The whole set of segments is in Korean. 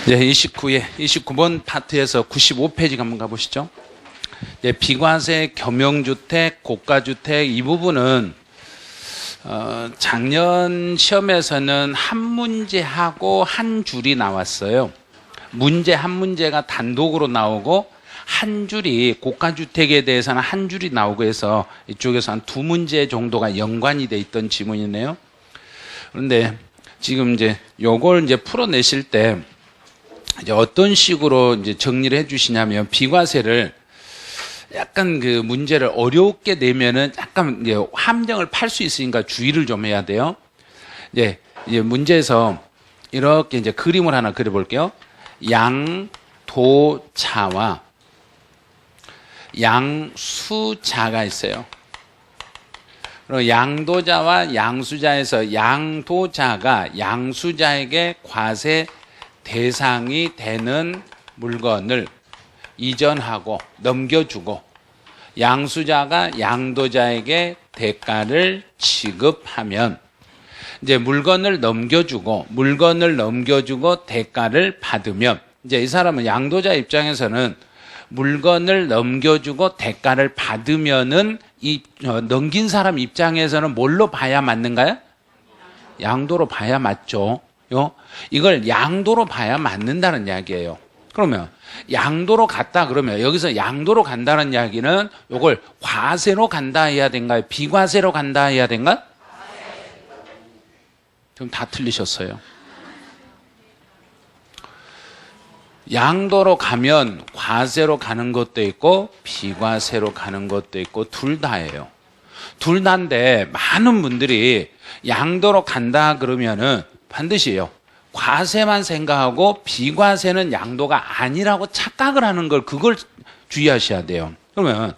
이제 29번 파트에서 95페이지 한번 가보시죠. 이제 비과세, 겸용주택, 고가주택 이 부분은 작년 시험에서는 한 문제하고 한 줄이 나왔어요. 문제 한 문제가 단독으로 나오고 한 줄이 고가주택에 대해서는 한 줄이 나오고 해서 이쪽에서 한 두 문제 정도가 연관이 돼 있던 지문이네요. 그런데 지금 이제 요걸 이제 풀어내실 때 이제 어떤 식으로 이제 정리를 해 주시냐면 비과세를 약간 그 문제를 어렵게 내면은 약간 이제 함정을 팔 수 있으니까 주의를 좀 해야 돼요. 이제 문제에서 이렇게 이제 그림을 하나 그려볼게요. 양도자와 양수자가 있어요. 그리고 양도자와 양수자에서 양도자가 양수자에게 과세 대상이 되는 물건을 이전하고 넘겨주고 양수자가 양도자에게 대가를 지급하면 이제 물건을 넘겨주고 대가를 받으면 이제 이 사람은 양도자 입장에서는 물건을 넘겨주고 대가를 받으면은 이 넘긴 사람 입장에서는 뭘로 봐야 맞는가요? 양도로 봐야 맞죠. 이걸 양도로 봐야 맞는다는 이야기예요. 그러면 양도로 갔다 그러면 여기서 양도로 간다는 이야기는 이걸 과세로 간다 해야 된가요? 비과세로 간다 해야 된가? 그럼 다 틀리셨어요. 양도로 가면 과세로 가는 것도 있고 비과세로 가는 것도 있고 둘 다예요. 둘 다인데 많은 분들이 양도로 간다 그러면은 반드시요. 과세만 생각하고 비과세는 양도가 아니라고 착각을 하는 걸 그걸 주의하셔야 돼요. 그러면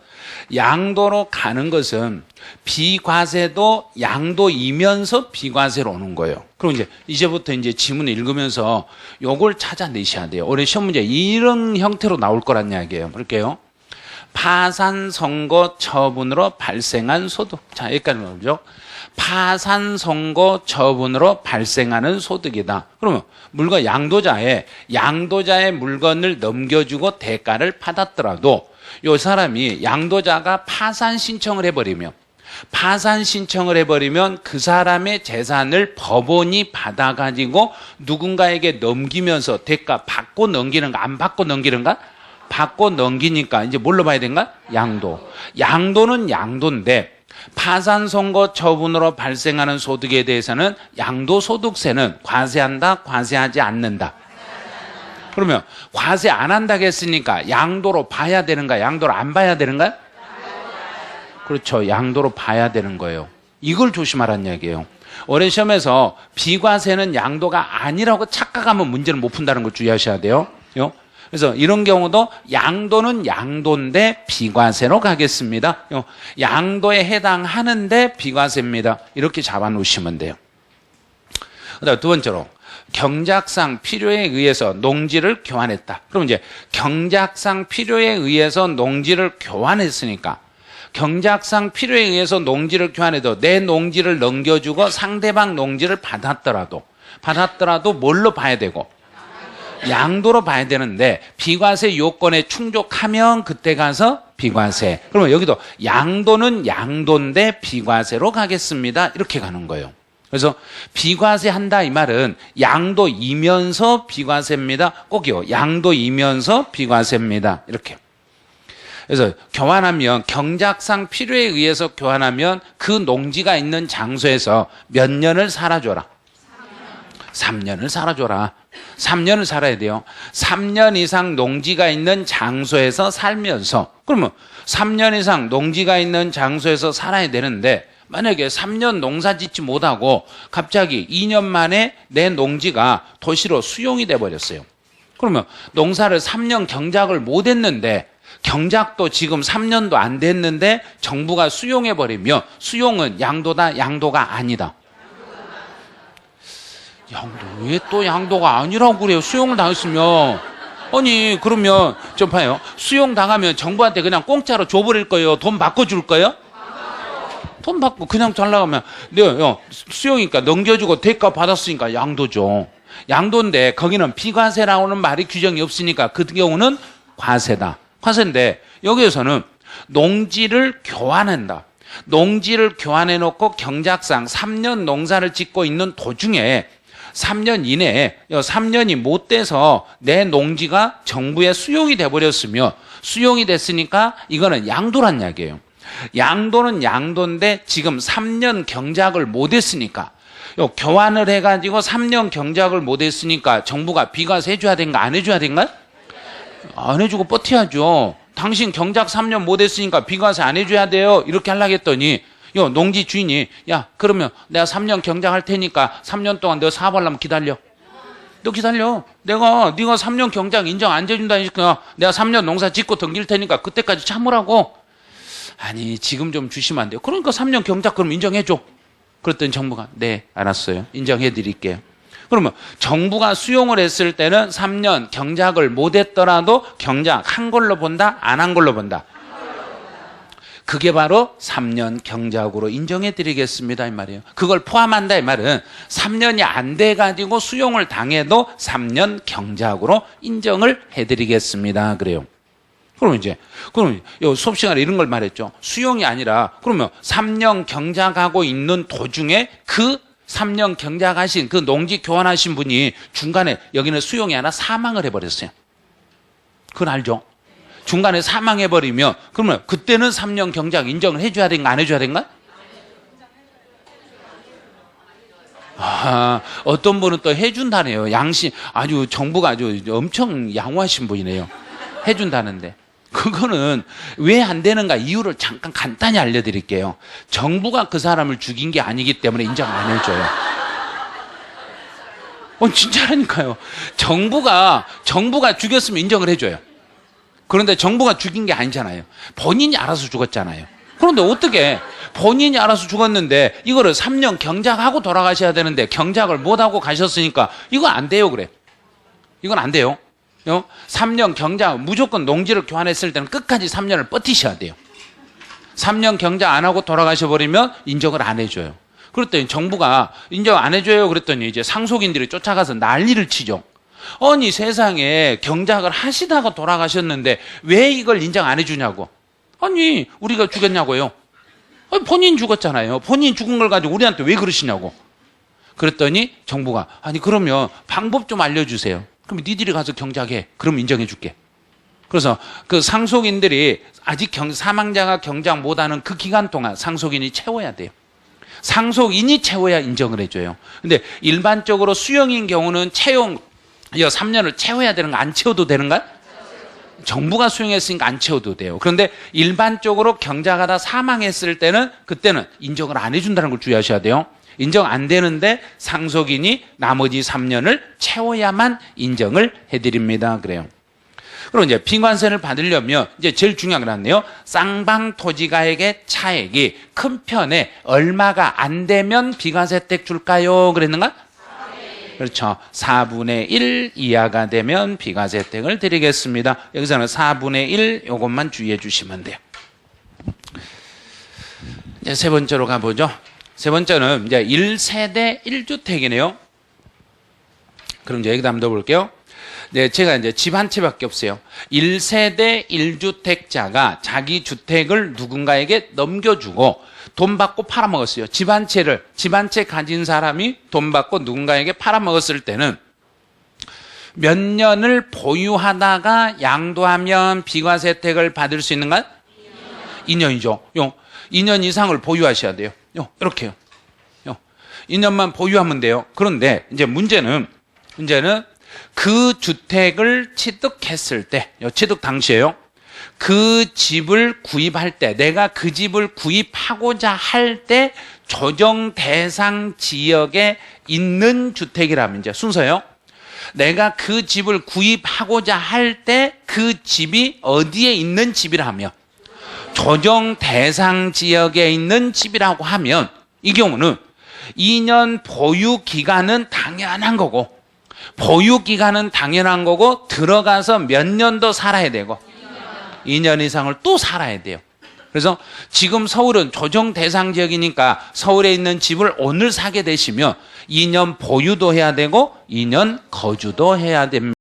양도로 가는 것은 비과세도 양도이면서 비과세로 오는 거예요. 그럼 이제부터 지문 읽으면서 요걸 찾아내셔야 돼요. 올해 시험 문제 이런 형태로 나올 거란 이야기예요. 볼게요. 파산 선고 처분으로 발생한 소득. 자, 여기까지 나오죠. 파산 선고 처분으로 발생하는 소득이다. 그러면 물건 양도자의 물건을 넘겨주고 대가를 받았더라도 이 사람이 양도자가 파산 신청을 해버리면 그 사람의 재산을 법원이 받아가지고 누군가에게 넘기면서 대가 받고 넘기는가 안 받고 넘기는가? 받고 넘기니까 이제 뭘로 봐야 되는가? 양도는 양도인데 파산 선고 처분으로 발생하는 소득에 대해서는 양도소득세는 과세한다, 과세하지 않는다. 그러면 과세 안 한다고 했으니까 양도로 봐야 되는가, 양도로 안 봐야 되는가? 그렇죠. 양도로 봐야 되는 거예요. 이걸 조심하라는 이야기예요. 올해 시험에서 비과세는 양도가 아니라고 착각하면 문제를 못 푼다는 걸 주의하셔야 돼요. 그래서 이런 경우도 양도는 양도인데 비과세로 가겠습니다. 양도에 해당하는데 비과세입니다. 이렇게 잡아놓으시면 돼요. 그다음 두 번째로 경작상 필요에 의해서 농지를 교환했다. 그럼 이제 경작상 필요에 의해서 농지를 교환했으니까 경작상 필요에 의해서 농지를 교환해도 내 농지를 넘겨주고 상대방 농지를 받았더라도 뭘로 봐야 되고 양도로 봐야 되는데 비과세 요건에 충족하면 그때 가서 비과세. 그러면 여기도 양도는 양도인데 비과세로 가겠습니다. 이렇게 가는 거예요. 그래서 비과세 한다 이 말은 양도이면서 비과세입니다. 꼭이요. 양도이면서 비과세입니다. 이렇게. 그래서 교환하면 경작상 필요에 의해서 교환하면 그 농지가 있는 장소에서 몇 년을 살아줘라. 3년을 살아줘라. 3년을 살아야 돼요. 3년 이상 농지가 있는 장소에서 살면서 그러면 3년 이상 농지가 있는 장소에서 살아야 되는데 만약에 3년 농사 짓지 못하고 갑자기 2년 만에 내 농지가 도시로 수용이 돼버렸어요. 그러면 농사를 3년 경작을 못했는데 경작도 지금 3년도 안 됐는데 정부가 수용해버리면 수용은 양도다, 양도가 아니다. 왜 또 양도가 아니라고 그래요? 수용을 당했으면. 아니 그러면 좀 봐요. 수용 당하면 정부한테 그냥 공짜로 줘버릴 거예요? 돈 바꿔줄 거예요? 돈 받고 그냥 잘 나가면 수용이니까 넘겨주고 대가 받았으니까 양도죠. 양도인데 거기는 비과세라고는 말이 규정이 없으니까 그 경우는 과세다. 과세인데 여기에서는 농지를 교환한다. 농지를 교환해 놓고 경작상 3년 농사를 짓고 있는 도중에 3년 이내에 3년이 못 돼서 내 농지가 정부에 수용이 돼버렸으며 수용이 됐으니까 이거는 양도란 이야기예요. 양도는 양도인데 지금 3년 경작을 못 했으니까 교환을 해가지고 3년 경작을 못 했으니까 정부가 비과세 해줘야 된가 안 해줘야 된가? 안 해주고 버텨야죠. 당신 경작 3년 못 했으니까 비과세 안 해줘야 돼요. 이렇게 하려고 했더니 농지 주인이 야 그러면 내가 3년 경작할 테니까 3년 동안 너 사업하려면 기다려. 너 기다려. 네가 3년 경작 인정 안 해준다 하니까 내가 3년 농사 짓고 덤길 테니까 그때까지 참으라고. 아니 지금 좀 주시면 안 돼요. 그러니까 3년 경작 그럼 인정해줘. 그랬더니 정부가 네 알았어요. 인정해 드릴게요. 그러면 정부가 수용을 했을 때는 3년 경작을 못 했더라도 경작 한 걸로 본다? 안 한 걸로 본다? 그게 바로 3년 경작으로 인정해 드리겠습니다 이 말이에요. 그걸 포함한다 이 말은 3년이 안 돼가지고 수용을 당해도 3년 경작으로 인정을 해 드리겠습니다 그래요. 그럼 수업 시간에 이런 걸 말했죠. 수용이 아니라 그러면 3년 경작하고 있는 도중에 그 3년 경작하신 그 농지 교환하신 분이 중간에 여기는 수용이 아니라 사망을 해버렸어요. 그건 알죠? 중간에 사망해버리면 그러면 그때는 3년 경작 인정을 해줘야 된가 안 해줘야 된가? 어떤 분은 또 해준다네요. 양심 아주 정부가 아주 엄청 양호하신 분이네요. 해준다는데 그거는 왜 안 되는가 이유를 잠깐 간단히 알려드릴게요. 정부가 그 사람을 죽인 게 아니기 때문에 인정 안 해줘요. 진짜라니까요. 정부가 죽였으면 인정을 해줘요. 그런데 정부가 죽인 게 아니잖아요. 본인이 알아서 죽었잖아요. 그런데 어떻게 본인이 알아서 죽었는데 이거를 3년 경작하고 돌아가셔야 되는데 경작을 못하고 가셨으니까 이건 안 돼요 그래. 이건 안 돼요. 3년 경작 무조건 농지를 교환했을 때는 끝까지 3년을 버티셔야 돼요. 3년 경작 안 하고 돌아가셔 버리면 인정을 안 해줘요. 그랬더니 정부가 인정 안 해줘요 그랬더니 이제 상속인들이 쫓아가서 난리를 치죠. 아니 세상에 경작을 하시다가 돌아가셨는데 왜 이걸 인정 안 해주냐고. 아니 우리가 죽였냐고요. 아니, 본인 죽었잖아요. 본인 죽은 걸 가지고 우리한테 왜 그러시냐고. 그랬더니 정부가 아니 그러면 방법 좀 알려주세요. 그럼 니들이 가서 경작해. 그럼 인정해 줄게. 그래서 그 상속인들이 아직 사망자가 경작 못하는 그 기간 동안 상속인이 채워야 돼요. 상속인이 채워야 인정을 해줘요. 근데 일반적으로 수용인 경우는 3년을 채워야 되는 거 안 채워도 되는가? 정부가 수용했으니까 안 채워도 돼요. 그런데 일반적으로 경작하다 사망했을 때는 그때는 인정을 안 해준다는 걸 주의하셔야 돼요. 인정 안 되는데 상속인이 나머지 3년을 채워야만 인정을 해드립니다. 그래요. 그럼 이제 비과세를 받으려면 이제 제일 중요한 게 나왔네요. 쌍방 토지가액의 차액이 큰 편에 얼마가 안 되면 비과세 혜택 줄까요? 그랬는가? 그렇죠. 4분의 1 이하가 되면 비과세 혜택을 드리겠습니다. 여기서는 4분의 1 요것만 주의해 주시면 돼요. 이제 세 번째로 가보죠. 세 번째는 이제 1세대 1주택이네요. 그럼 이제 여기다 한번 넣어볼게요. 네, 제가 이제 집 한 채밖에 없어요. 1세대 1주택자가 자기 주택을 누군가에게 넘겨주고 돈 받고 팔아먹었어요. 집 한 채 가진 사람이 돈 받고 누군가에게 팔아먹었을 때는 몇 년을 보유하다가 양도하면 비과세 혜택을 받을 수 있는가? 2년이죠. 2년 이상을 보유하셔야 돼요. 이렇게요. 2년만 보유하면 돼요. 그런데 이제 문제는 그 주택을 취득했을 때, 취득 당시에요. 그 집을 구입할 때, 내가 그 집을 구입하고자 할 때 조정 대상 지역에 있는 주택이라면 이제 순서예요. 내가 그 집을 구입하고자 할 때 그 집이 어디에 있는 집이라며 조정 대상 지역에 있는 집이라고 하면 이 경우는 2년 보유 기간은 당연한 거고 보유 기간은 당연한 거고 들어가서 몇 년 더 살아야 되고 2년 이상을 또 살아야 돼요. 그래서 지금 서울은 조정 대상 지역이니까 서울에 있는 집을 오늘 사게 되시면 2년 보유도 해야 되고 2년 거주도 해야 됩니다.